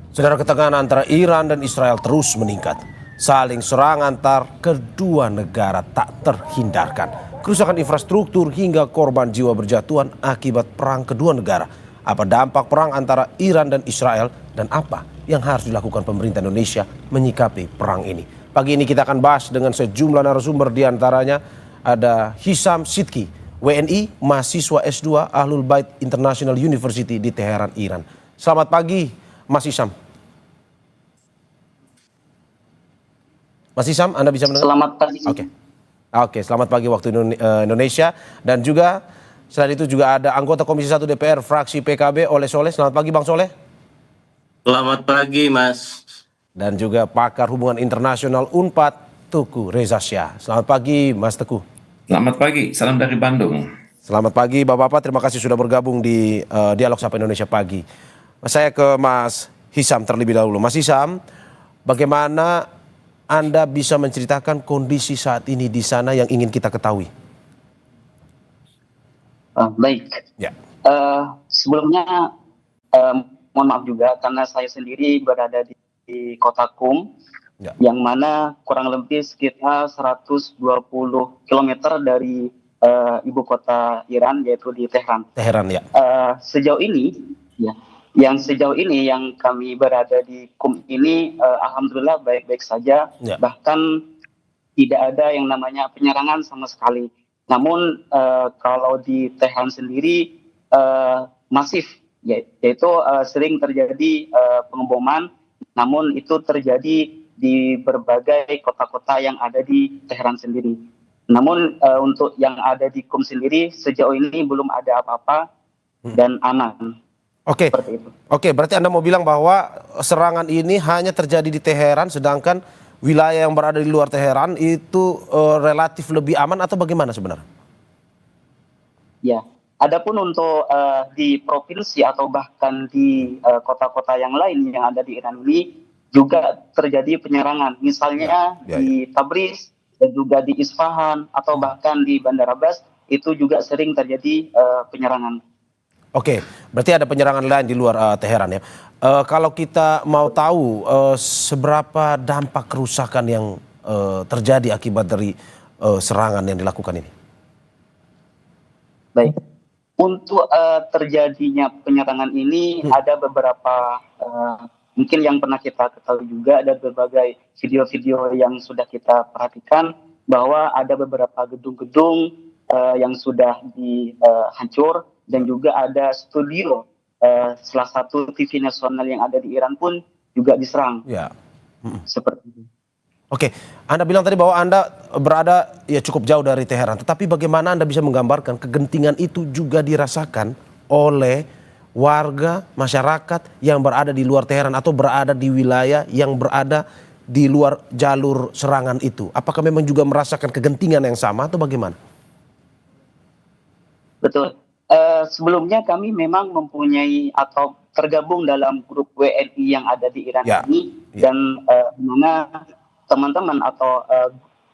Saudara, ketegangan antara Iran dan Israel terus meningkat. Saling serang antar kedua negara tak terhindarkan. Kerusakan infrastruktur hingga korban jiwa berjatuhan akibat perang kedua negara. Apa dampak perang antara Iran dan Israel dan apa yang harus dilakukan pemerintah Indonesia menyikapi perang ini? Pagi ini kita akan bahas dengan sejumlah narasumber, di antaranya ada Hisam Sidki, WNI, mahasiswa S2 Ahlul Bait International University di Teheran, Iran. Selamat pagi, Mas Hisam. Mas Hisam, Anda bisa mendengar? Selamat pagi. Oke, selamat pagi waktu Indonesia. Dan juga selain itu juga ada anggota Komisi 1 DPR fraksi PKB Oleh Soleh. Selamat pagi Bang Soleh. Selamat pagi Mas. Dan juga pakar hubungan internasional Unpad Teguh Reza Shah. Selamat pagi Mas Teguh. Selamat pagi, salam dari Bandung. Selamat pagi Bapak-Bapak, terima kasih sudah bergabung di Dialog Sapa Indonesia Pagi. Saya ke Mas Hisam terlebih dahulu. Mas Hisam, bagaimana Anda bisa menceritakan kondisi saat ini di sana yang ingin kita ketahui? Baik. Ya. Sebelumnya mohon maaf juga karena saya sendiri berada di kota Qum, Ya. yang mana kurang lebih sekitar 120 km dari ibu kota Iran, yaitu di Tehran. Teheran, ya. Sejauh ini, ya, sejauh ini yang kami berada di Qum ini, alhamdulillah baik-baik saja. Ya. Bahkan tidak ada yang namanya penyerangan sama sekali. Namun kalau di Tehran sendiri masif, yaitu sering terjadi pengeboman. Namun itu terjadi di berbagai kota-kota yang ada di Tehran sendiri. Namun untuk yang ada di Qum sendiri sejauh ini belum ada apa-apa dan aman. Oke. Seperti itu. Oke, berarti Anda mau bilang bahwa serangan ini hanya terjadi di Teheran, sedangkan wilayah yang berada di luar Teheran itu relatif lebih aman atau bagaimana sebenarnya? Ya, adapun untuk di provinsi atau bahkan di kota-kota yang lain yang ada di Iran ini juga terjadi penyerangan. Misalnya di Tabriz dan juga di Isfahan atau bahkan di Bandar Abbas itu juga sering terjadi penyerangan. Oke, berarti ada penyerangan lain di luar Teheran ya. Kalau kita mau tahu seberapa dampak kerusakan yang terjadi akibat dari serangan yang dilakukan ini? Baik, untuk terjadinya penyerangan ini ada beberapa, mungkin yang pernah kita ketahui juga, ada berbagai video-video yang sudah kita perhatikan bahwa ada beberapa gedung-gedung yang sudah dihancur. Dan juga ada studio salah satu TV nasional yang ada di Iran pun juga diserang. Ya. Seperti itu. Oke, Anda bilang tadi bahwa Anda berada ya cukup jauh dari Teheran. Tetapi bagaimana Anda bisa menggambarkan kegentingan itu juga dirasakan oleh warga masyarakat yang berada di luar Teheran atau berada di wilayah yang berada di luar jalur serangan itu? Apakah memang juga merasakan kegentingan yang sama atau bagaimana? Betul. Sebelumnya kami memang mempunyai atau tergabung dalam grup WNI yang ada di Iran ini, dan mana teman-teman atau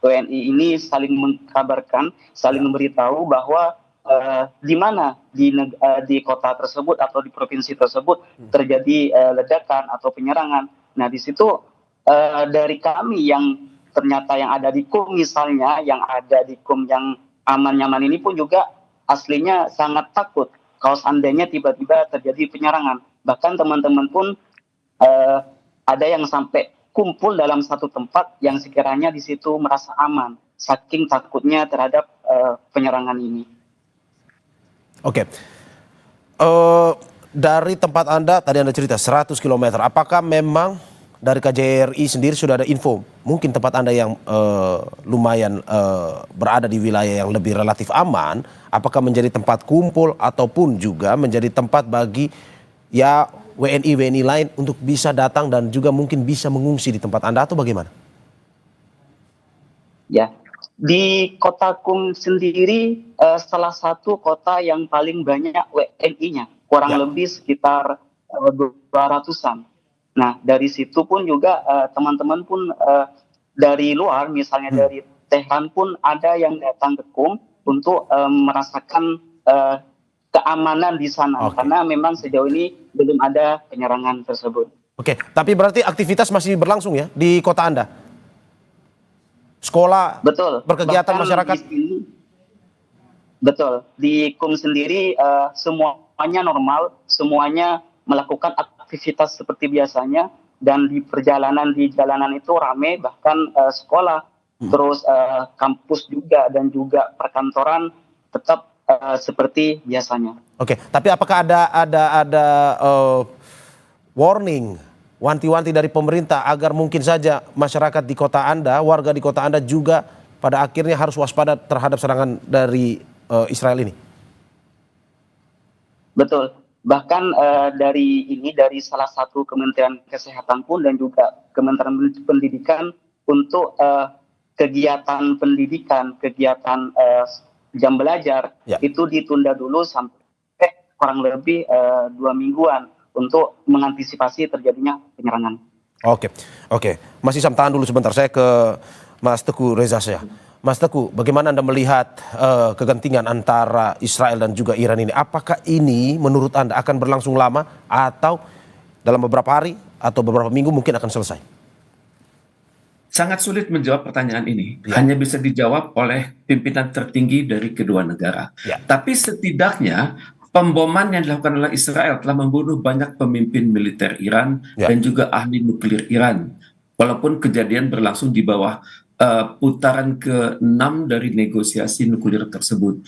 WNI ini saling mengkabarkan, saling memberitahu bahwa di mana di kota tersebut atau di provinsi tersebut terjadi ledakan atau penyerangan. Nah, di situ dari kami yang ternyata yang ada di Qum misalnya, yang ada di Qum yang aman-nyaman ini pun juga aslinya sangat takut kalau seandainya tiba-tiba terjadi penyerangan. Bahkan teman-teman pun ada yang sampai kumpul dalam satu tempat yang sekiranya di situ merasa aman, saking takutnya terhadap penyerangan ini. Oke. Dari tempat Anda, tadi Anda cerita 100 km, apakah memang dari KJRI sendiri sudah ada info, mungkin tempat Anda yang lumayan berada di wilayah yang lebih relatif aman, apakah menjadi tempat kumpul ataupun juga menjadi tempat bagi ya WNI lain untuk bisa datang dan juga mungkin bisa mengungsi di tempat Anda atau bagaimana? Ya, di kota Qum sendiri salah satu kota yang paling banyak WNI-nya, kurang lebih sekitar 200-an. Nah, dari situ pun juga teman-teman pun dari luar, misalnya dari Tehran pun ada yang datang ke Qum untuk merasakan keamanan di sana. Karena memang sejauh ini belum ada penyerangan tersebut. Oke, tapi berarti aktivitas masih berlangsung ya di kota Anda? Sekolah, Betul. berkegiatan Bahkan masyarakat? di sini, betul. Di KUM sendiri semuanya normal, semuanya melakukan aktivitas seperti biasanya, dan di jalanan itu ramai, bahkan sekolah, terus kampus juga, dan juga perkantoran tetap seperti biasanya. Oke, tapi apakah ada warning, wanti-wanti dari pemerintah agar mungkin saja masyarakat di kota Anda, warga di kota Anda juga pada akhirnya harus waspada terhadap serangan dari Israel ini? Betul. Bahkan dari salah satu Kementerian Kesehatan pun, dan juga Kementerian Pendidikan, untuk kegiatan pendidikan, kegiatan jam belajar, Ya. itu ditunda dulu sampai kurang lebih 2 mingguan untuk mengantisipasi terjadinya penyerangan. Oke. Mas Isam, tahan dulu sebentar. Saya ke Mas Teguh Reza saya. Mas Teguh, bagaimana Anda melihat kegentingan antara Israel dan juga Iran ini? Apakah ini menurut Anda akan berlangsung lama atau dalam beberapa hari atau beberapa minggu mungkin akan selesai? Sangat sulit menjawab pertanyaan ini. Ya. Hanya bisa dijawab oleh pimpinan tertinggi dari kedua negara. Ya. Tapi setidaknya pemboman yang dilakukan oleh Israel telah membunuh banyak pemimpin militer Iran Ya. dan juga ahli nuklir Iran. Walaupun kejadian berlangsung di bawah putaran ke-6 dari negosiasi nuklir tersebut.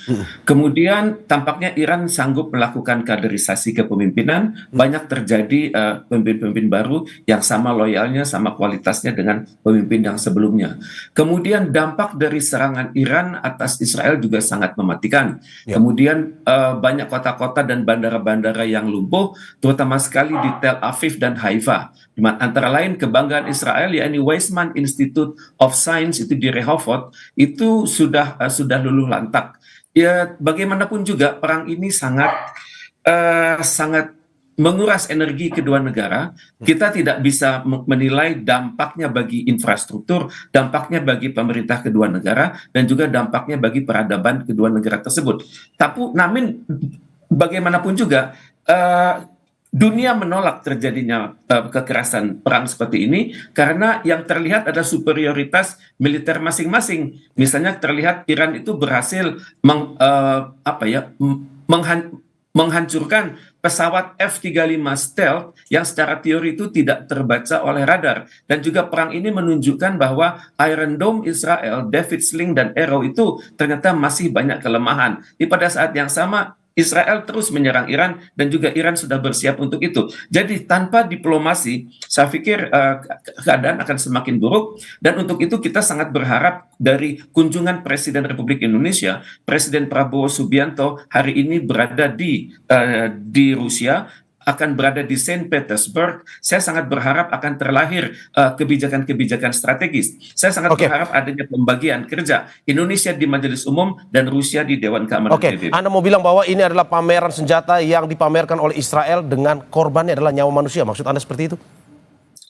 Kemudian tampaknya Iran sanggup melakukan kaderisasi kepemimpinan, banyak terjadi pemimpin-pemimpin baru yang sama loyalnya, sama kualitasnya dengan pemimpin yang sebelumnya. Kemudian dampak dari serangan Iran atas Israel juga sangat mematikan. Ya. Kemudian banyak kota-kota dan bandara-bandara yang lumpuh, terutama sekali di Tel Aviv dan Haifa. Antara lain kebanggaan Israel, yakni Weizmann Institute of Science itu di Rehovot, itu sudah luluh lantak. Ya, bagaimanapun juga perang ini sangat menguras energi kedua negara. Kita tidak bisa menilai dampaknya bagi infrastruktur, dampaknya bagi pemerintah kedua negara, dan juga dampaknya bagi peradaban kedua negara tersebut. Namun bagaimanapun juga dunia menolak terjadinya kekerasan perang seperti ini karena yang terlihat adalah superioritas militer masing-masing. Misalnya terlihat Iran itu berhasil menghancurkan pesawat F-35 stealth yang secara teori itu tidak terbaca oleh radar. Dan juga perang ini menunjukkan bahwa Iron Dome Israel, David Sling dan Arrow itu ternyata masih banyak kelemahan. Pada saat yang sama Israel terus menyerang Iran dan juga Iran sudah bersiap untuk itu. Jadi tanpa diplomasi, saya pikir keadaan akan semakin buruk, dan untuk itu kita sangat berharap dari kunjungan Presiden Republik Indonesia, Presiden Prabowo Subianto hari ini berada di Rusia, akan berada di Saint Petersburg. Saya sangat berharap akan terlahir kebijakan-kebijakan strategis. Saya sangat berharap adanya pembagian kerja Indonesia di Majelis Umum dan Rusia di Dewan Keamanan PBB. Anda mau bilang bahwa ini adalah pameran senjata yang dipamerkan oleh Israel dengan korbannya adalah nyawa manusia. Maksud Anda seperti itu?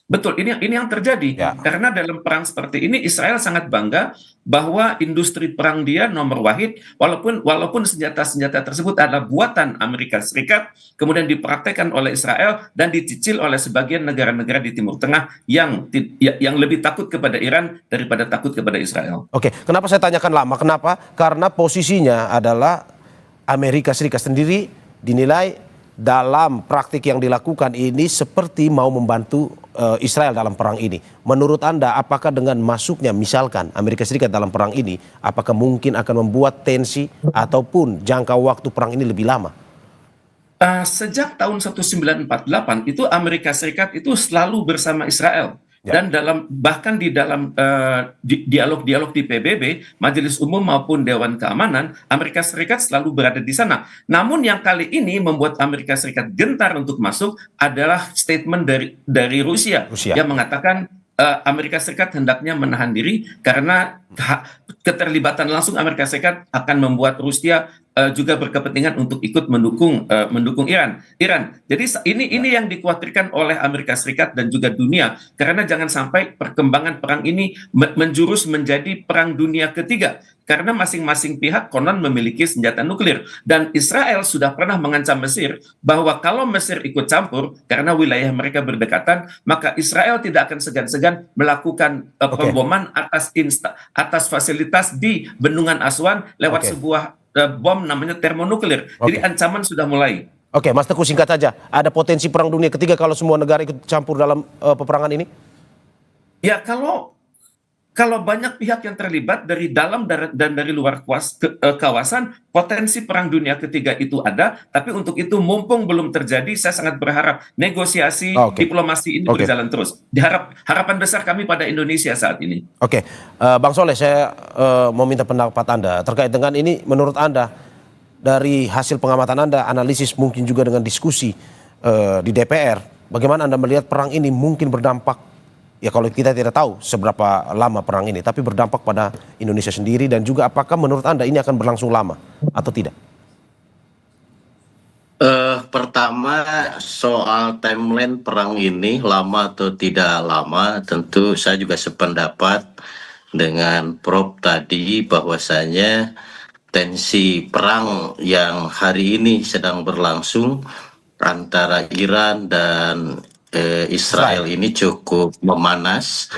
Betul, ini yang terjadi. Ya. Karena dalam perang seperti ini Israel sangat bangga bahwa industri perang dia nomor wahid, walaupun senjata-senjata tersebut adalah buatan Amerika Serikat, kemudian dipraktekkan oleh Israel dan dicicil oleh sebagian negara-negara di Timur Tengah yang lebih takut kepada Iran daripada takut kepada Israel. Oke, kenapa saya tanyakan lama? Kenapa? Karena posisinya adalah Amerika Serikat sendiri dinilai dalam praktik yang dilakukan ini seperti mau membantu Israel dalam perang ini. Menurut Anda, apakah dengan masuknya misalkan Amerika Serikat dalam perang ini, apakah mungkin akan membuat tensi ataupun jangka waktu perang ini lebih lama? Sejak tahun 1948 itu Amerika Serikat itu selalu bersama Israel. Dan bahkan di dalam dialog-dialog di PBB, Majelis Umum maupun Dewan Keamanan, Amerika Serikat selalu berada di sana. Namun yang kali ini membuat Amerika Serikat gentar untuk masuk adalah statement dari Rusia yang mengatakan Amerika Serikat hendaknya menahan diri karena keterlibatan langsung Amerika Serikat akan membuat Rusia juga berkepentingan untuk ikut mendukung Iran. Jadi ini yang dikhawatirkan oleh Amerika Serikat dan juga dunia, karena jangan sampai perkembangan perang ini menjurus menjadi perang dunia ketiga, karena masing-masing pihak konon memiliki senjata nuklir, dan Israel sudah pernah mengancam Mesir bahwa kalau Mesir ikut campur karena wilayah mereka berdekatan, maka Israel tidak akan segan-segan melakukan pemboman atas fasilitas di Bendungan Aswan lewat sebuah bom namanya termonuklir. Jadi ancaman sudah mulai. Oke, Mas Teguh, singkat saja. Ada potensi perang dunia ketiga kalau semua negara ikut campur dalam peperangan ini? Ya, kalau banyak pihak yang terlibat dari dalam dan dari luar kawasan, potensi perang dunia ketiga itu ada. Tapi untuk itu, mumpung belum terjadi, saya sangat berharap negosiasi diplomasi ini berjalan terus. Harapan besar kami pada Indonesia saat ini. Oke, Bang Soleh, saya mau minta pendapat Anda terkait dengan ini. Menurut Anda, dari hasil pengamatan Anda, analisis mungkin juga dengan diskusi di DPR, bagaimana Anda melihat perang ini mungkin berdampak? Ya, kalau kita tidak tahu seberapa lama perang ini, tapi berdampak pada Indonesia sendiri, dan juga apakah menurut Anda ini akan berlangsung lama atau tidak? Pertama, soal timeline perang ini lama atau tidak lama, tentu saya juga sependapat dengan Prof tadi, bahwasanya tensi perang yang hari ini sedang berlangsung antara Iran dan Israel ini cukup memanas,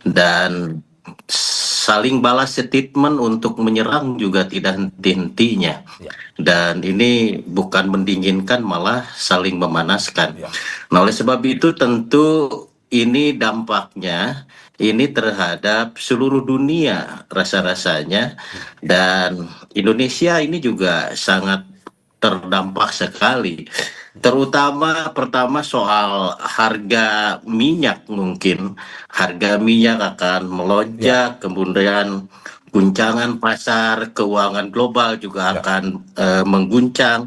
dan saling balas statement untuk menyerang juga tidak henti-hentinya, dan ini bukan mendinginkan, malah saling memanaskan. Nah, oleh sebab itu tentu ini dampaknya ini terhadap seluruh dunia rasa-rasanya, dan Indonesia ini juga sangat terdampak sekali. Terutama pertama soal harga minyak, mungkin harga minyak akan melonjak, kemudian guncangan pasar keuangan global juga akan mengguncang,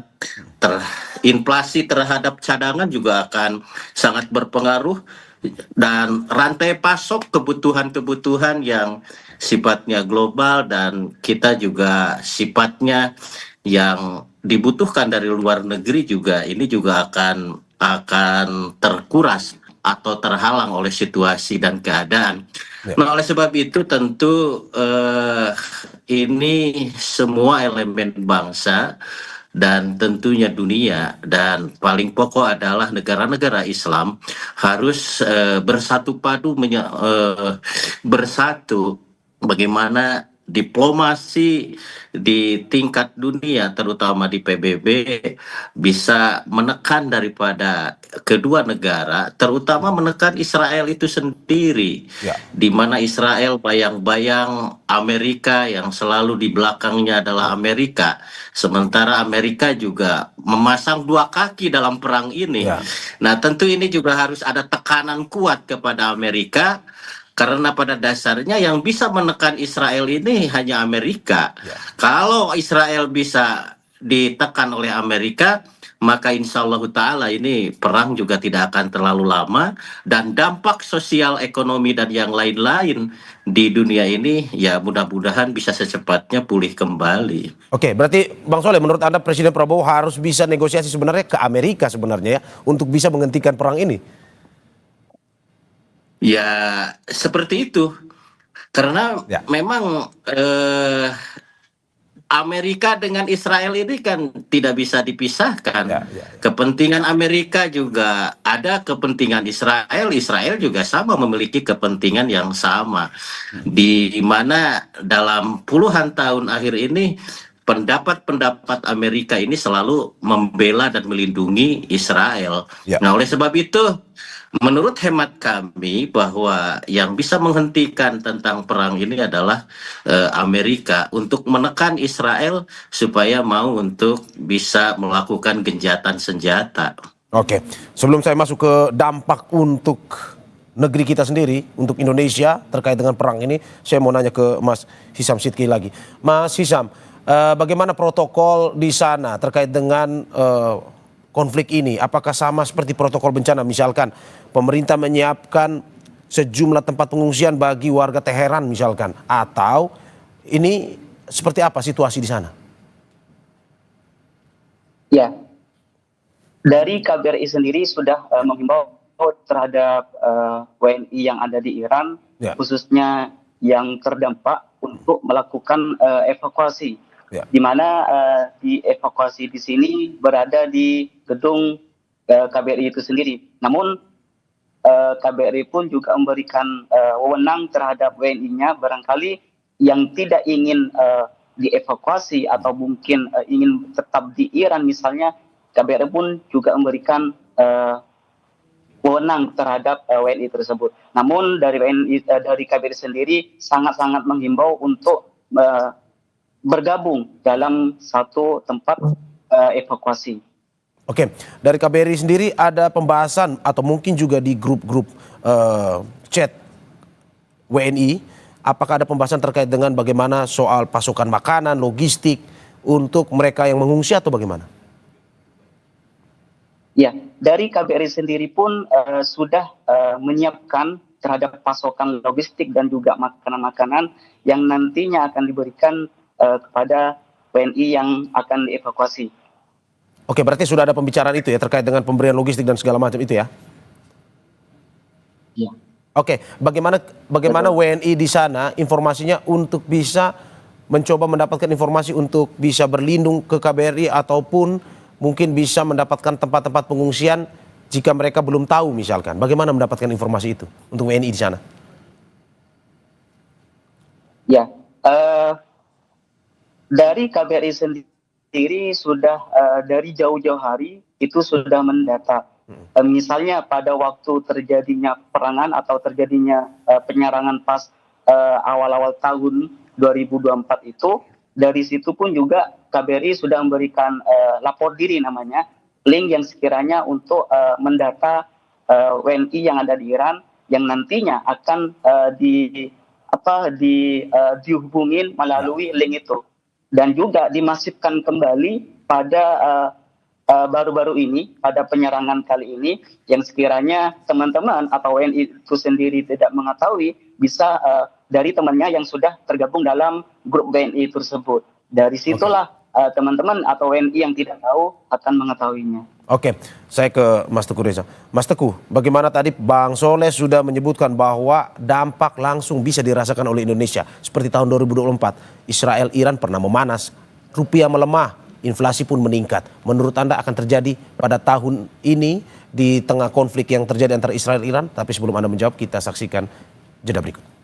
inflasi terhadap cadangan juga akan sangat berpengaruh, dan rantai pasok kebutuhan-kebutuhan yang sifatnya global dan kita juga sifatnya yang dibutuhkan dari luar negeri juga, ini juga akan terkuras atau terhalang oleh situasi dan keadaan. Nah, oleh sebab itu tentu ini semua elemen bangsa dan tentunya dunia, dan paling pokok adalah negara-negara Islam harus bersatu padu bersatu bagaimana diplomasi di tingkat dunia, terutama di PBB, bisa menekan daripada kedua negara, terutama menekan Israel itu sendiri, di mana Israel bayang-bayang Amerika, yang selalu di belakangnya adalah Amerika, sementara Amerika juga memasang dua kaki dalam perang ini. Nah, tentu ini juga harus ada tekanan kuat kepada Amerika, karena pada dasarnya yang bisa menekan Israel ini hanya Amerika. Kalau Israel bisa ditekan oleh Amerika, maka insya Allah ta'ala ini perang juga tidak akan terlalu lama, dan dampak sosial, ekonomi, dan yang lain-lain di dunia ini ya mudah-mudahan bisa secepatnya pulih kembali. Oke, berarti Bang Soleh, menurut Anda Presiden Prabowo harus bisa negosiasi sebenarnya ke Amerika sebenarnya ya, untuk bisa menghentikan perang ini? Ya, seperti itu. Karena memang Amerika dengan Israel ini kan tidak bisa dipisahkan. Kepentingan Amerika juga ada, kepentingan Israel. Israel juga sama memiliki kepentingan yang sama. Di mana dalam puluhan tahun akhir ini pendapat-pendapat Amerika ini selalu membela dan melindungi Israel. Nah, oleh sebab itu, menurut hemat kami bahwa yang bisa menghentikan tentang perang ini adalah Amerika, untuk menekan Israel supaya mau untuk bisa melakukan gencatan senjata. Oke, sebelum saya masuk ke dampak untuk negeri kita sendiri, untuk Indonesia terkait dengan perang ini, saya mau nanya ke Mas Hisam Sidki lagi. Mas Hisam, bagaimana protokol di sana terkait dengan konflik ini? Apakah sama seperti protokol bencana? Misalkan pemerintah menyiapkan sejumlah tempat pengungsian bagi warga Teheran misalkan, atau ini seperti apa situasi di sana? Ya, dari KBRI sendiri sudah menghimbau terhadap WNI yang ada di Iran, Ya. khususnya yang terdampak untuk melakukan evakuasi. Ya. Di mana di evakuasi di sini berada di gedung KBRI itu sendiri. Namun KBRI pun juga memberikan wewenang terhadap WNI-nya barangkali yang tidak ingin dievakuasi atau mungkin ingin tetap di Iran misalnya, KBRI pun juga memberikan wewenang terhadap WNI tersebut. Namun dari dari KBRI sendiri sangat-sangat menghimbau untuk bergabung dalam satu tempat evakuasi. Oke, dari KBRI sendiri ada pembahasan atau mungkin juga di grup-grup chat WNI, apakah ada pembahasan terkait dengan bagaimana soal pasokan makanan, logistik untuk mereka yang mengungsi atau bagaimana? Ya, dari KBRI sendiri pun sudah menyiapkan terhadap pasokan logistik dan juga makanan-makanan yang nantinya akan diberikan kepada WNI yang akan dievakuasi. Oke, berarti sudah ada pembicaraan itu ya terkait dengan pemberian logistik dan segala macam itu ya? Ya. Oke, bagaimana WNI di sana informasinya untuk bisa mencoba mendapatkan informasi untuk bisa berlindung ke KBRI ataupun mungkin bisa mendapatkan tempat-tempat pengungsian jika mereka belum tahu misalkan. Bagaimana mendapatkan informasi itu untuk WNI di sana? Ya, dari KBRI sendiri sudah dari jauh-jauh hari itu sudah mendata. Misalnya pada waktu terjadinya perangan atau terjadinya penyerangan pas awal-awal tahun 2024 itu, dari situ pun juga KBRI sudah memberikan lapor diri namanya, link yang sekiranya untuk mendata WNI yang ada di Iran yang nantinya akan dihubungin melalui link itu. Dan juga dimasifkan kembali pada baru-baru ini, pada penyerangan kali ini, yang sekiranya teman-teman atau WNI itu sendiri tidak mengetahui, bisa dari temannya yang sudah tergabung dalam grup WNI tersebut. Dari situlah teman-teman atau WNI yang tidak tahu akan mengetahuinya. Oke, saya ke Mas Teguh Reza. Mas Teguh, bagaimana tadi Bang Soleh sudah menyebutkan bahwa dampak langsung bisa dirasakan oleh Indonesia. Seperti tahun 2024, Israel-Iran pernah memanas, rupiah melemah, inflasi pun meningkat. Menurut Anda akan terjadi pada tahun ini di tengah konflik yang terjadi antara Israel-Iran? Tapi sebelum Anda menjawab, kita saksikan jeda berikut.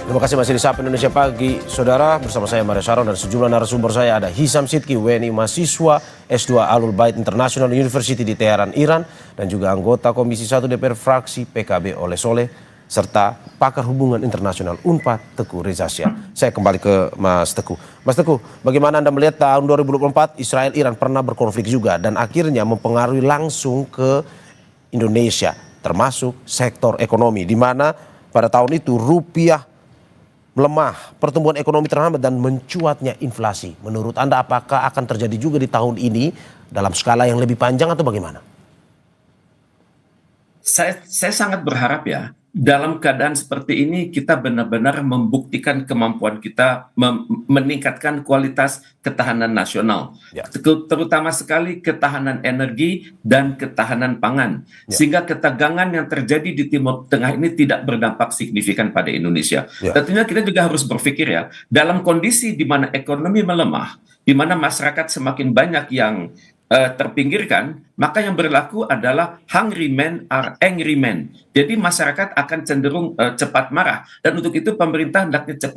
Terima kasih masih di Sapa Indonesia Pagi, saudara. Bersama saya Mario Saron dan sejumlah narasumber saya ada Hisam Sidki, WNI mahasiswa S2 Alul Bait International University di Teheran, Iran, dan juga anggota Komisi 1 DPR fraksi PKB Oleh Soleh, serta pakar hubungan internasional UNPAD Teguh Reza Shah. Saya kembali ke Mas Teguh. Mas Teguh, bagaimana Anda melihat tahun 2024 Israel-Iran pernah berkonflik juga dan akhirnya mempengaruhi langsung ke Indonesia, termasuk sektor ekonomi, di mana pada tahun itu rupiah melemah, pertumbuhan ekonomi terhambat dan mencuatnya inflasi. Menurut Anda apakah akan terjadi juga di tahun ini dalam skala yang lebih panjang atau bagaimana? Saya sangat berharap ya, dalam keadaan seperti ini kita benar-benar membuktikan kemampuan kita meningkatkan kualitas ketahanan nasional, terutama sekali ketahanan energi dan ketahanan pangan, sehingga ketegangan yang terjadi di Timur Tengah ini tidak berdampak signifikan pada Indonesia. Tentunya kita juga harus berpikir ya, dalam kondisi di mana ekonomi melemah, di mana masyarakat semakin banyak yang terpinggirkan, maka yang berlaku adalah hungry men are angry men. Jadi masyarakat akan cenderung cepat marah, dan untuk itu pemerintah hendaknya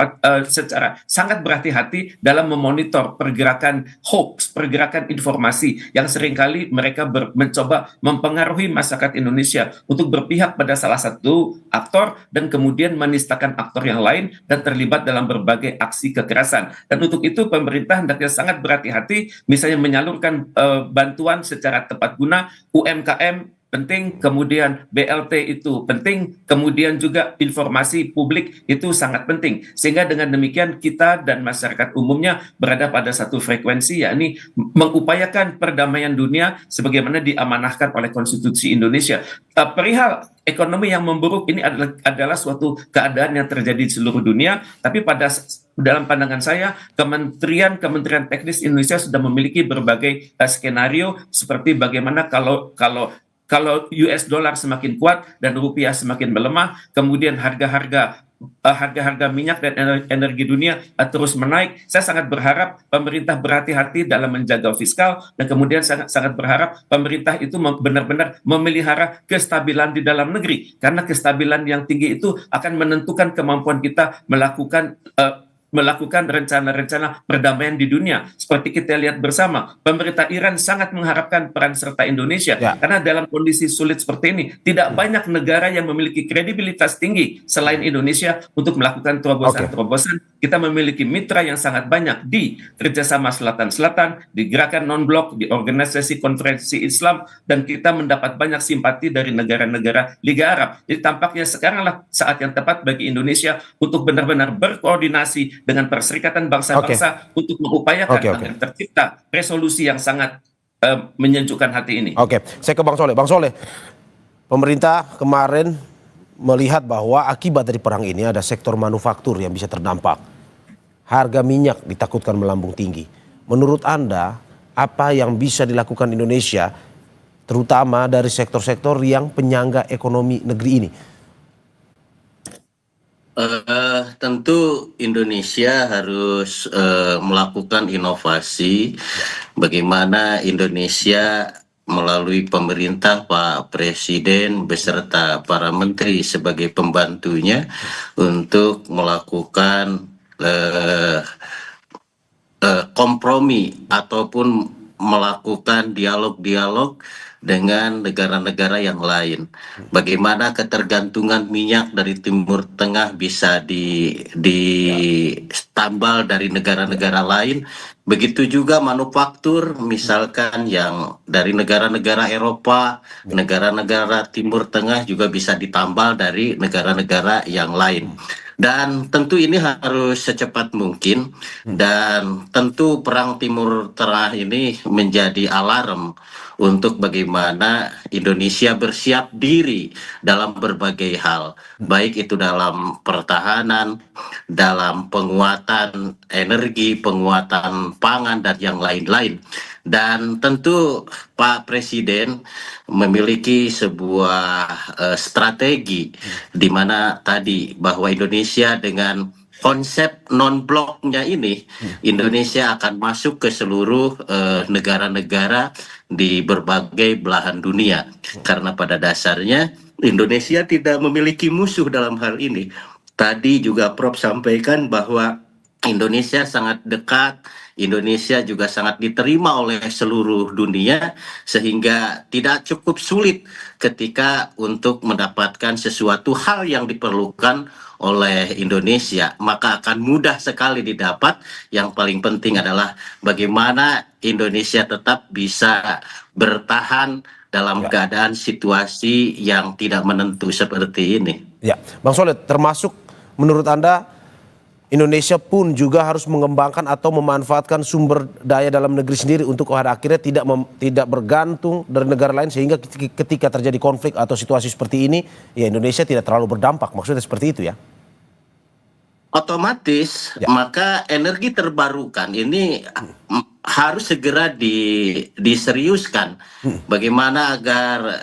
secara sangat berhati-hati dalam memonitor pergerakan hoax, pergerakan informasi yang seringkali mereka mencoba mempengaruhi masyarakat Indonesia untuk berpihak pada salah satu aktor dan kemudian menistakan aktor yang lain dan terlibat dalam berbagai aksi kekerasan. Dan untuk itu pemerintah hendaknya sangat berhati-hati, misalnya menyalurkan bantuan secara tepat guna UMKM penting, kemudian BLT itu penting, kemudian juga informasi publik itu sangat penting. Sehingga dengan demikian kita dan masyarakat umumnya berada pada satu frekuensi, yakni mengupayakan perdamaian dunia sebagaimana diamanahkan oleh Konstitusi Indonesia. Perihal ekonomi yang memburuk ini adalah suatu keadaan yang terjadi di seluruh dunia, tapi dalam pandangan saya, kementerian teknis Indonesia sudah memiliki berbagai skenario seperti bagaimana kalau US dollar semakin kuat dan rupiah semakin melemah, kemudian harga-harga minyak dan energi dunia terus menaik. Saya sangat berharap pemerintah berhati-hati dalam menjaga fiskal, dan kemudian sangat berharap pemerintah itu benar-benar memelihara kestabilan di dalam negeri, karena kestabilan yang tinggi itu akan menentukan kemampuan kita melakukan rencana-rencana perdamaian di dunia. Seperti kita lihat bersama, pemerintah Iran sangat mengharapkan peran serta Indonesia, karena dalam kondisi sulit seperti ini tidak banyak negara yang memiliki kredibilitas tinggi selain Indonesia untuk melakukan terobosan-terobosan. Kita memiliki mitra yang sangat banyak di kerjasama Selatan-Selatan, di gerakan non-blok, di organisasi konferensi Islam, dan kita mendapat banyak simpati dari negara-negara Liga Arab. Jadi tampaknya sekaranglah saat yang tepat bagi Indonesia untuk benar-benar berkoordinasi dengan Perserikatan Bangsa-Bangsa untuk mengupayakan agar tercipta resolusi yang sangat menyejukkan hati ini. Saya ke Bang Soleh. Bang Soleh, pemerintah kemarin melihat bahwa akibat dari perang ini ada sektor manufaktur yang bisa terdampak. Harga minyak ditakutkan melambung tinggi. Menurut Anda, apa yang bisa dilakukan Indonesia, terutama dari sektor-sektor yang penyangga ekonomi negeri ini? Tentu Indonesia harus melakukan inovasi. Bagaimana Indonesia melalui pemerintah, Pak Presiden beserta para menteri sebagai pembantunya untuk melakukan kompromi ataupun melakukan dialog-dialog dengan negara-negara yang lain. Bagaimana ketergantungan minyak dari Timur Tengah bisa ditambal dari negara-negara lain. Begitu juga manufaktur, misalkan yang dari negara-negara Eropa, negara-negara Timur Tengah juga bisa ditambal dari negara-negara yang lain. Dan tentu ini harus secepat mungkin, dan tentu perang Timur Tengah ini menjadi alarm untuk bagaimana Indonesia bersiap diri dalam berbagai hal, baik itu dalam pertahanan, dalam penguatan energi, penguatan pangan, dan yang lain-lain. Dan tentu Pak Presiden memiliki sebuah strategi di mana tadi bahwa Indonesia dengan konsep non-bloknya ini, Indonesia akan masuk ke seluruh negara-negara di berbagai belahan dunia. Karena pada dasarnya Indonesia tidak memiliki musuh dalam hal ini. Tadi juga Prof sampaikan bahwa Indonesia sangat dekat, Indonesia juga sangat diterima oleh seluruh dunia, sehingga tidak cukup sulit ketika untuk mendapatkan sesuatu hal yang diperlukan oleh Indonesia, maka akan mudah sekali didapat. Yang paling penting adalah bagaimana Indonesia tetap bisa bertahan dalam keadaan situasi yang tidak menentu seperti ini. Ya, Bang Soleh, termasuk menurut Anda Indonesia pun juga harus mengembangkan atau memanfaatkan sumber daya dalam negeri sendiri untuk pada akhirnya tidak bergantung dari negara lain, sehingga ketika terjadi konflik atau situasi seperti ini, ya Indonesia tidak terlalu berdampak. Maksudnya seperti itu ya? Otomatis, maka energi terbarukan ini harus segera diseriuskan. Bagaimana agar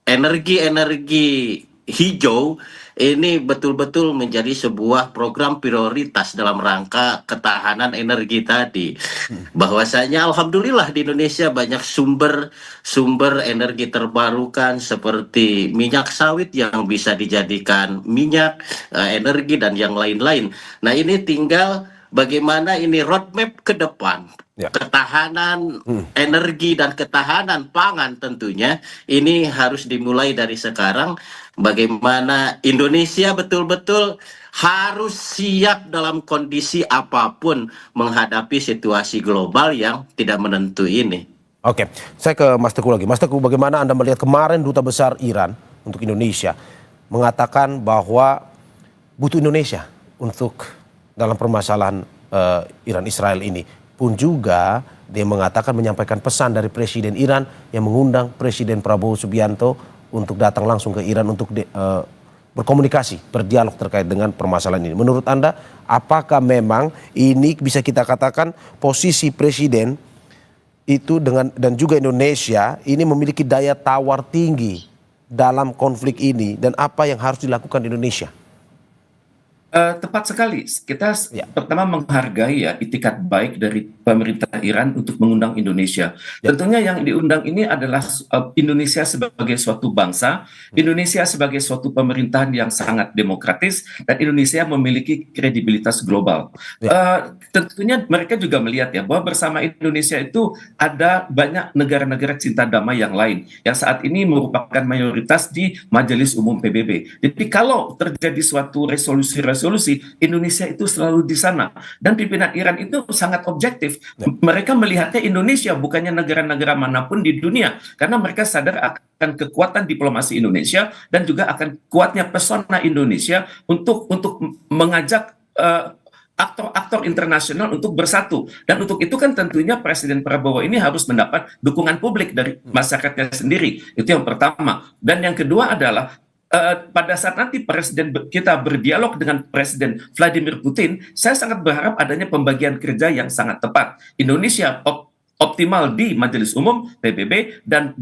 energi hijau ini betul-betul menjadi sebuah program prioritas dalam rangka ketahanan energi tadi. Bahwasanya alhamdulillah di Indonesia banyak sumber energi terbarukan seperti minyak sawit yang bisa dijadikan minyak, energi, dan yang lain-lain. Nah, ini tinggal bagaimana ini roadmap ke depan. Ketahanan energi dan ketahanan pangan tentunya ini harus dimulai dari sekarang. Bagaimana Indonesia betul-betul harus siap dalam kondisi apapun menghadapi situasi global yang tidak menentu ini. Oke, saya ke Mas Teguh lagi. Mas Teguh, bagaimana Anda melihat kemarin Duta Besar Iran untuk Indonesia mengatakan bahwa butuh Indonesia untuk dalam permasalahan Iran Israel ini. Pun juga dia mengatakan menyampaikan pesan dari Presiden Iran yang mengundang Presiden Prabowo Subianto untuk datang langsung ke Iran untuk berkomunikasi, berdialog terkait dengan permasalahan ini. Menurut Anda, apakah memang ini bisa kita katakan posisi Presiden itu dan juga Indonesia ini memiliki daya tawar tinggi dalam konflik ini, dan apa yang harus dilakukan Indonesia? Tepat sekali. Kita pertama menghargai ya itikat baik dari pemerintah Iran untuk mengundang Indonesia. Tentunya yang diundang ini adalah Indonesia sebagai suatu bangsa, Indonesia sebagai suatu pemerintahan yang sangat demokratis, dan Indonesia memiliki kredibilitas global. Tentunya mereka juga melihat ya bahwa bersama Indonesia itu ada banyak negara-negara cinta damai yang lain yang saat ini merupakan mayoritas di Majelis Umum PBB. Jadi kalau terjadi suatu resolusi Indonesia itu selalu di sana, dan pimpinan Iran itu sangat objektif. Mereka melihatnya Indonesia bukannya negara-negara manapun di dunia, karena mereka sadar akan kekuatan diplomasi Indonesia dan juga akan kuatnya pesona Indonesia untuk mengajak aktor-aktor internasional untuk bersatu. Dan untuk itu kan tentunya Presiden Prabowo ini harus mendapat dukungan publik dari masyarakatnya sendiri. Itu yang pertama. Dan yang kedua adalah pada saat nanti kita berdialog dengan Presiden Vladimir Putin, saya sangat berharap adanya pembagian kerja yang sangat tepat. Indonesia optimal di Majelis Umum PBB dan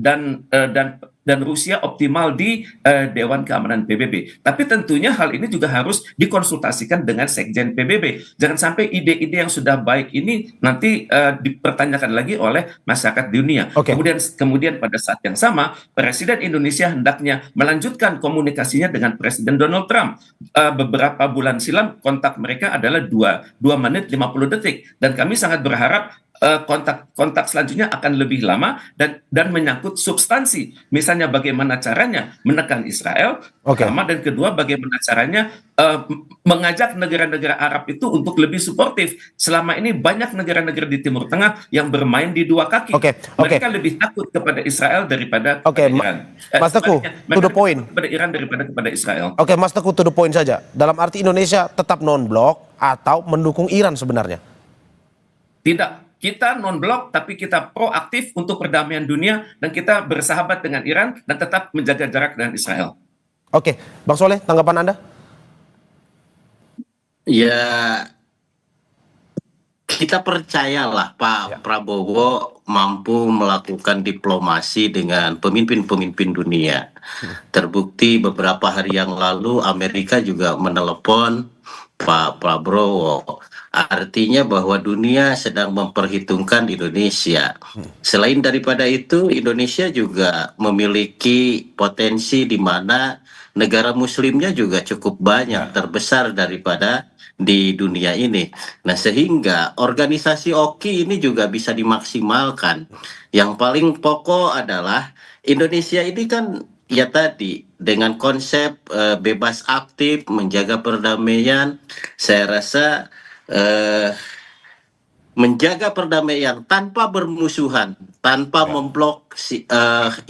Rusia optimal di Dewan Keamanan PBB. Tapi tentunya hal ini juga harus dikonsultasikan dengan Sekjen PBB. Jangan sampai ide-ide yang sudah baik ini nanti dipertanyakan lagi oleh masyarakat dunia. Kemudian pada saat yang sama, Presiden Indonesia hendaknya melanjutkan komunikasinya dengan Presiden Donald Trump. Beberapa bulan silam kontak mereka adalah 2 menit 50 detik. Dan kami sangat berharap kontak selanjutnya akan lebih lama dan menyangkut substansi. Misalnya bagaimana caranya menekan Israel, pertama, dan kedua bagaimana caranya mengajak negara-negara Arab itu untuk lebih suportif. Selama ini banyak negara-negara di Timur Tengah yang bermain di dua kaki. Mereka lebih takut kepada Israel daripada Iran. Mas Teguh, to the point. Kepada Iran daripada kepada Israel. Mas Teguh, to the point saja. Dalam arti Indonesia tetap non-blok atau mendukung Iran sebenarnya? Tidak. Kita non-blok, tapi kita proaktif untuk perdamaian dunia, dan kita bersahabat dengan Iran dan tetap menjaga jarak dengan Israel. Bang Soleh, tanggapan Anda? Ya, kita percayalah Pak Prabowo mampu melakukan diplomasi dengan pemimpin-pemimpin dunia. Terbukti beberapa hari yang lalu Amerika juga menelepon Pak Prabowo. Artinya bahwa dunia sedang memperhitungkan Indonesia. Selain daripada itu, Indonesia juga memiliki potensi di mana negara muslimnya juga cukup banyak, terbesar daripada di dunia ini. Nah, sehingga organisasi OKI ini juga bisa dimaksimalkan. Yang paling pokok adalah Indonesia ini kan ya tadi dengan konsep bebas aktif, menjaga perdamaian, saya rasa menjaga perdamaian tanpa bermusuhan, tanpa memblok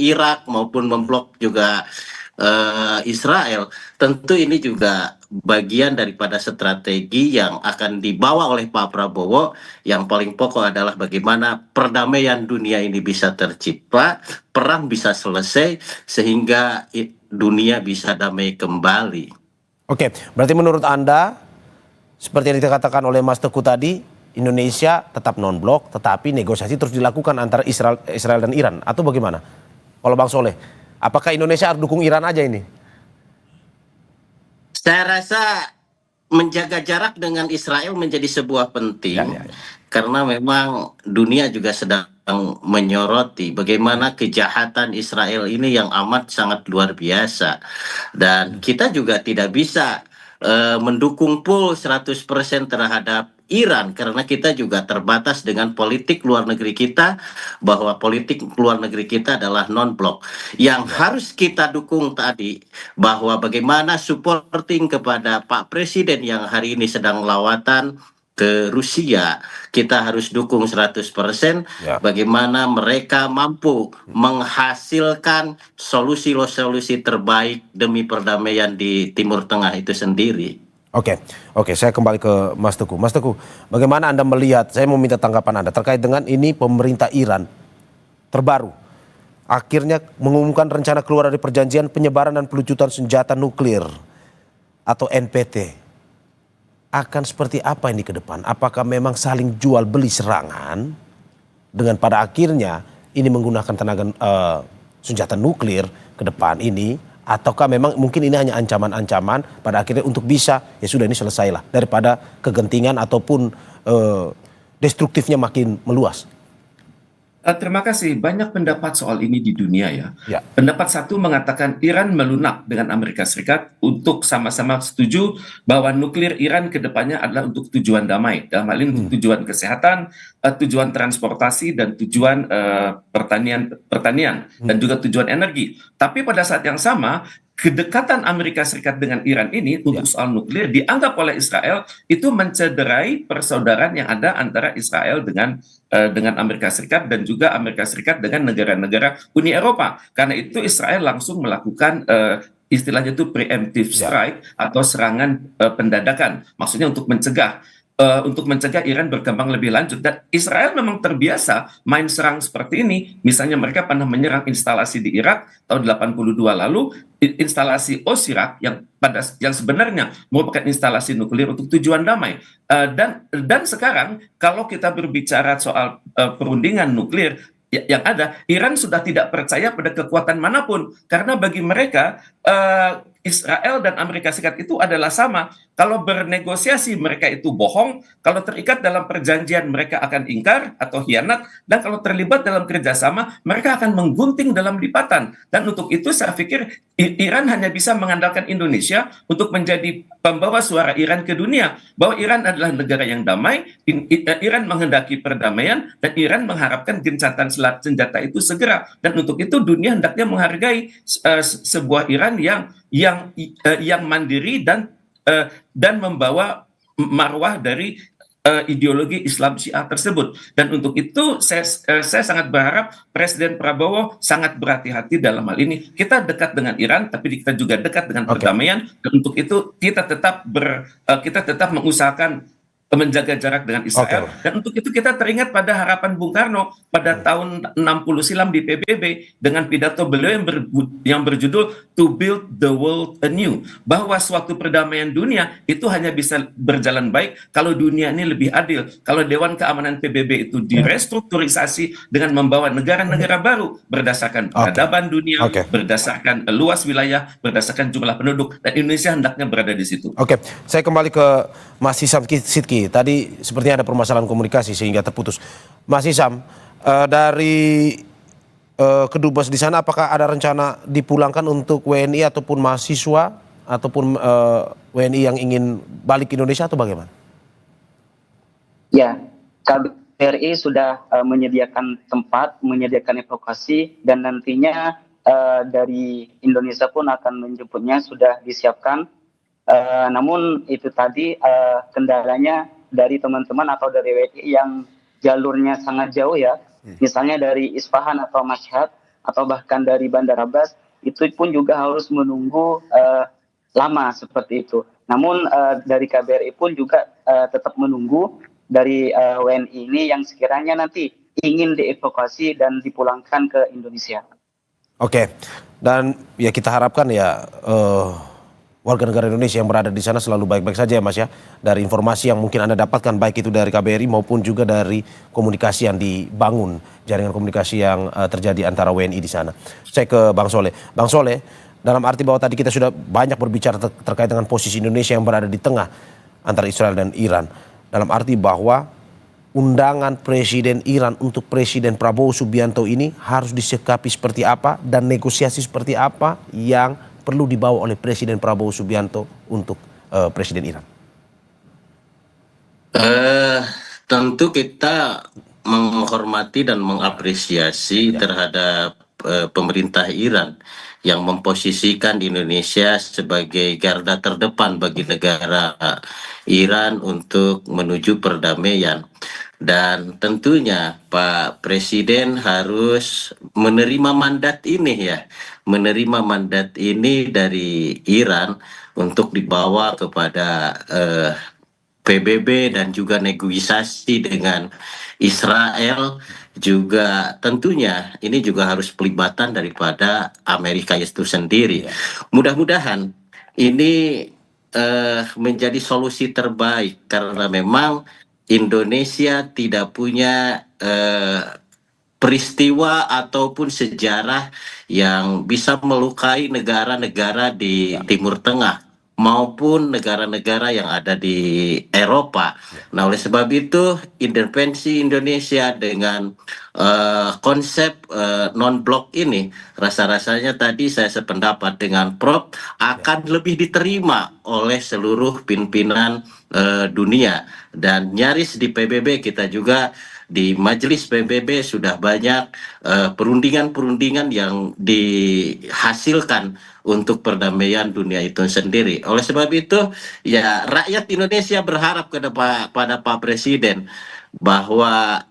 Irak maupun memblok juga Israel, tentu ini juga bagian daripada strategi yang akan dibawa oleh Pak Prabowo. Yang paling pokok adalah bagaimana perdamaian dunia ini bisa tercipta, perang bisa selesai, sehingga dunia bisa damai kembali. Berarti menurut Anda, seperti yang dikatakan oleh Mas Teguh tadi, Indonesia tetap non-blok, tetapi negosiasi terus dilakukan antara Israel dan Iran, atau bagaimana? Kalau Bang Soleh, apakah Indonesia harus dukung Iran aja ini? Saya rasa menjaga jarak dengan Israel menjadi sebuah penting, karena memang dunia juga sedang menyoroti bagaimana kejahatan Israel ini yang amat sangat luar biasa. Dan kita juga tidak bisa mendukung full 100% terhadap Iran, karena kita juga terbatas dengan politik luar negeri kita, bahwa politik luar negeri kita adalah non-blok. Yang harus kita dukung tadi, bahwa bagaimana supporting kepada Pak Presiden yang hari ini sedang lawatan ke Rusia, kita harus dukung 100%. Ya. Bagaimana mereka mampu menghasilkan solusi-solusi terbaik demi perdamaian di Timur Tengah itu sendiri. Oke, saya kembali ke Mas Teguh. Mas Teguh, bagaimana Anda melihat, saya mau minta tanggapan Anda terkait dengan ini pemerintah Iran terbaru akhirnya mengumumkan rencana keluar dari perjanjian penyebaran dan pelucutan senjata nuklir atau NPT. Akan seperti apa ini ke depan? Apakah memang saling jual beli serangan dengan pada akhirnya ini menggunakan tenaga senjata nuklir ke depan ini, ataukah memang mungkin ini hanya ancaman-ancaman pada akhirnya untuk bisa ya sudah ini selesailah daripada kegentingan ataupun destruktifnya makin meluas? Terima kasih. Banyak pendapat soal ini di dunia ya. Ya. Pendapat satu mengatakan Iran melunak dengan Amerika Serikat untuk sama-sama setuju bahwa nuklir Iran ke depannya adalah untuk tujuan damai. Dalam hal ini untuk tujuan kesehatan, tujuan transportasi, dan tujuan pertanian dan juga tujuan energi. Tapi pada saat yang sama, kedekatan Amerika Serikat dengan Iran ini untuk soal nuklir dianggap oleh Israel itu mencederai persaudaraan yang ada antara Israel dengan Amerika Serikat dan juga Amerika Serikat dengan negara-negara Uni Eropa. Karena itu Israel langsung melakukan istilahnya itu preemptive strike atau serangan pendadakan. Maksudnya untuk mencegah Iran berkembang lebih lanjut. Dan Israel memang terbiasa main serang seperti ini. Misalnya mereka pernah menyerang instalasi di Irak tahun 82 lalu, instalasi Osirak yang sebenarnya merupakan instalasi nuklir untuk tujuan damai. Dan sekarang kalau kita berbicara soal perundingan nuklir yang ada, Iran sudah tidak percaya pada kekuatan manapun karena bagi mereka Israel dan Amerika Serikat itu adalah sama. Kalau bernegosiasi mereka itu bohong, kalau terikat dalam perjanjian mereka akan ingkar atau khianat, dan kalau terlibat dalam kerjasama mereka akan menggunting dalam lipatan. Dan untuk itu saya pikir Iran hanya bisa mengandalkan Indonesia untuk menjadi pembawa suara Iran ke dunia, bahwa Iran adalah negara yang damai, Iran menghendaki perdamaian, dan Iran mengharapkan gencatan senjata itu segera. Dan untuk itu dunia hendaknya menghargai sebuah Iran yang mandiri dan membawa marwah dari ideologi Islam Syiah tersebut. Dan untuk itu saya sangat berharap Presiden Prabowo sangat berhati-hati dalam hal ini. Kita dekat dengan Iran, tapi kita juga dekat dengan perdamaian. Dan untuk itu kita tetap mengusahakan menjaga jarak dengan Israel. Dan untuk itu kita teringat pada harapan Bung Karno pada tahun 60 silam di PBB dengan pidato beliau yang berjudul To Build the World Anew, bahwa suatu perdamaian dunia itu hanya bisa berjalan baik kalau dunia ini lebih adil, kalau Dewan Keamanan PBB itu direstrukturisasi dengan membawa negara-negara baru berdasarkan peradaban dunia, berdasarkan luas wilayah, berdasarkan jumlah penduduk, dan Indonesia hendaknya berada di situ. Saya kembali ke Mas Hisam Sidki. Tadi sepertinya ada permasalahan komunikasi sehingga terputus. Mas Hisam, dari kedubes di sana apakah ada rencana dipulangkan untuk WNI ataupun mahasiswa ataupun WNI yang ingin balik ke Indonesia atau bagaimana? Ya, KBRI sudah menyediakan tempat, menyediakan evakuasi, dan nantinya dari Indonesia pun akan menjemputnya, sudah disiapkan. Namun itu tadi kendalanya dari teman-teman atau dari WNI yang jalurnya sangat jauh ya, misalnya dari Isfahan atau Mashhad atau bahkan dari Bandar Abbas, itu pun juga harus menunggu lama seperti itu. Namun dari KBRI pun juga tetap menunggu dari WNI ini yang sekiranya nanti ingin dievakuasi dan dipulangkan ke Indonesia. Dan ya kita harapkan ya warga negara Indonesia yang berada di sana selalu baik-baik saja ya Mas ya. Dari informasi yang mungkin Anda dapatkan baik itu dari KBRI maupun juga dari komunikasi yang dibangun, jaringan komunikasi yang terjadi antara WNI di sana. Saya ke Bang Soleh. Bang Soleh, dalam arti bahwa tadi kita sudah banyak berbicara terkait dengan posisi Indonesia yang berada di tengah antara Israel dan Iran. Dalam arti bahwa undangan Presiden Iran untuk Presiden Prabowo Subianto ini harus disikapi seperti apa dan negosiasi seperti apa yang perlu dibawa oleh Presiden Prabowo Subianto untuk Presiden Iran? Tentu kita menghormati dan mengapresiasi terhadap pemerintah Iran yang memposisikan Indonesia sebagai garda terdepan bagi negara Iran untuk menuju perdamaian. Dan tentunya Pak Presiden harus menerima mandat ini ya, menerima mandat ini dari Iran untuk dibawa kepada PBB dan juga negosiasi dengan Israel, juga tentunya ini juga harus pelibatan daripada Amerika itu sendiri. Mudah-mudahan ini menjadi solusi terbaik karena memang Indonesia tidak punya peristiwa ataupun sejarah yang bisa melukai negara-negara di Timur Tengah maupun negara-negara yang ada di Eropa. Nah, oleh sebab itu intervensi Indonesia dengan konsep non-blok ini, rasa-rasanya tadi saya sependapat dengan Prof akan lebih diterima oleh seluruh pimpinan dunia, dan nyaris di PBB kita juga di Majelis PBB sudah banyak perundingan-perundingan yang dihasilkan untuk perdamaian dunia itu sendiri. Oleh sebab itu, ya rakyat Indonesia berharap pada Pak Presiden bahwa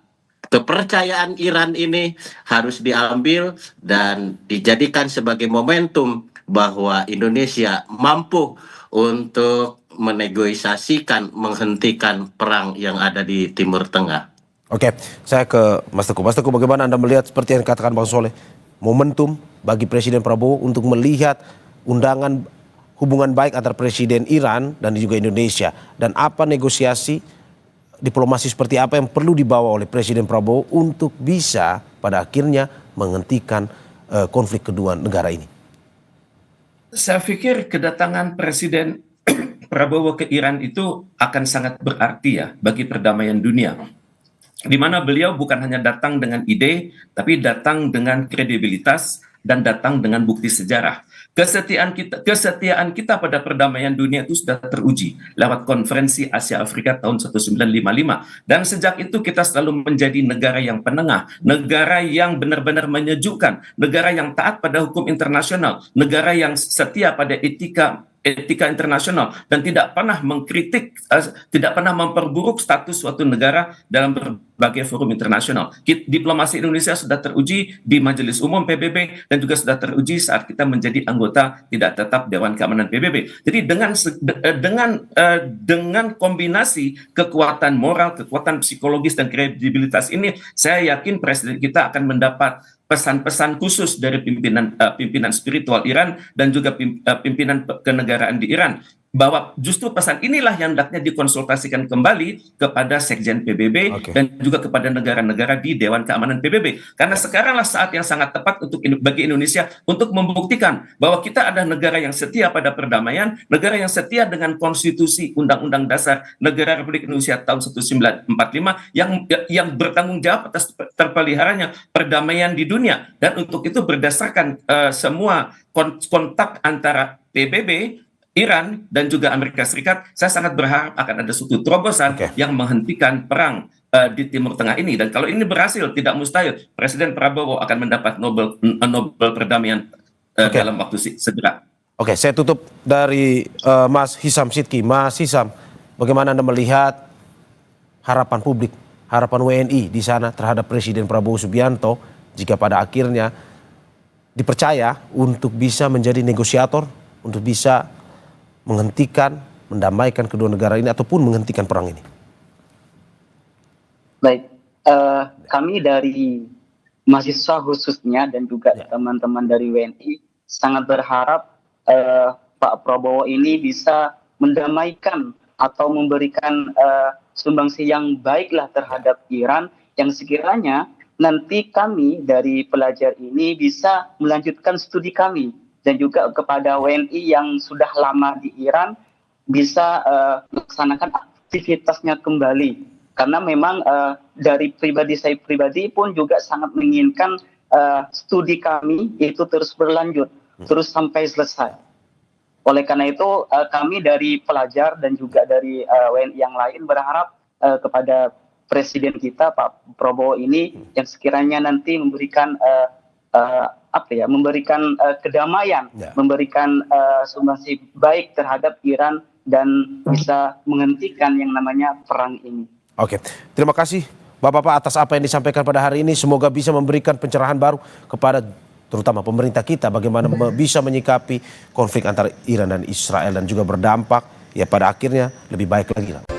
kepercayaan Iran ini harus diambil dan dijadikan sebagai momentum bahwa Indonesia mampu untuk menegosiasikan, menghentikan perang yang ada di Timur Tengah. Oke, saya ke Mas Teguh. Mas Teguh, bagaimana Anda melihat seperti yang dikatakan Bang Soleh, momentum bagi Presiden Prabowo untuk melihat undangan hubungan baik antara Presiden Iran dan juga Indonesia, dan apa negosiasi diplomasi seperti apa yang perlu dibawa oleh Presiden Prabowo untuk bisa pada akhirnya menghentikan konflik kedua negara ini? Saya pikir kedatangan Presiden Prabowo ke Iran itu akan sangat berarti ya bagi perdamaian dunia, di mana beliau bukan hanya datang dengan ide, tapi datang dengan kredibilitas dan datang dengan bukti sejarah. Kesetiaan kita pada perdamaian dunia itu sudah teruji lewat konferensi Asia Afrika tahun 1955. Dan sejak itu kita selalu menjadi negara yang penengah, negara yang benar-benar menyejukkan, negara yang taat pada hukum internasional, negara yang setia pada etika internasional, dan tidak pernah mengkritik, tidak pernah memperburuk status suatu negara dalam berbagai forum internasional. Diplomasi Indonesia sudah teruji di Majelis Umum PBB dan juga sudah teruji saat kita menjadi anggota tidak tetap Dewan Keamanan PBB. Jadi dengan kombinasi kekuatan moral, kekuatan psikologis dan kredibilitas ini, saya yakin Presiden kita akan mendapat pesan-pesan khusus dari pimpinan spiritual Iran dan juga pimpinan kenegaraan di Iran, bahwa justru pesan inilah yang hendaknya dikonsultasikan kembali kepada Sekjen PBB dan juga kepada negara-negara di Dewan Keamanan PBB. Karena sekaranglah saat yang sangat tepat bagi Indonesia untuk membuktikan bahwa kita adalah negara yang setia pada perdamaian, negara yang setia dengan konstitusi Undang-Undang Dasar Negara Republik Indonesia tahun 1945 yang bertanggung jawab atas terpeliharanya perdamaian di dunia. Dan untuk itu berdasarkan semua kontak antara PBB, Iran dan juga Amerika Serikat, saya sangat berharap akan ada suatu terobosan yang menghentikan perang di Timur Tengah ini. Dan kalau ini berhasil, tidak mustahil Presiden Prabowo akan mendapat Nobel perdamaian dalam waktu segera. Oke, saya tutup dari Mas Hisam Sidki. Mas Hisam, bagaimana Anda melihat harapan publik, harapan WNI di sana terhadap Presiden Prabowo Subianto jika pada akhirnya dipercaya untuk bisa menjadi negosiator, untuk bisa menghentikan, mendamaikan kedua negara ini ataupun menghentikan perang ini? Baik, kami dari mahasiswa khususnya dan juga teman-teman dari WNI sangat berharap Pak Prabowo ini bisa mendamaikan atau memberikan sumbangsi yang baiklah terhadap Iran, yang sekiranya nanti kami dari pelajar ini bisa melanjutkan studi kami, dan juga kepada WNI yang sudah lama di Iran bisa melaksanakan aktivitasnya kembali. Karena memang dari saya pribadi pun juga sangat menginginkan studi kami itu terus berlanjut, terus sampai selesai. Oleh karena itu kami dari pelajar dan juga dari WNI yang lain berharap kepada Presiden kita Pak Prabowo ini yang sekiranya nanti memberikan memberikan kedamaian, Ya. memberikan sumbangsi baik terhadap Iran dan bisa menghentikan yang namanya perang ini. Oke, terima kasih Bapak-Bapak atas apa yang disampaikan pada hari ini. Semoga bisa memberikan pencerahan baru kepada terutama pemerintah kita bagaimana bisa menyikapi konflik antara Iran dan Israel dan juga berdampak ya pada akhirnya lebih baik lagi lah.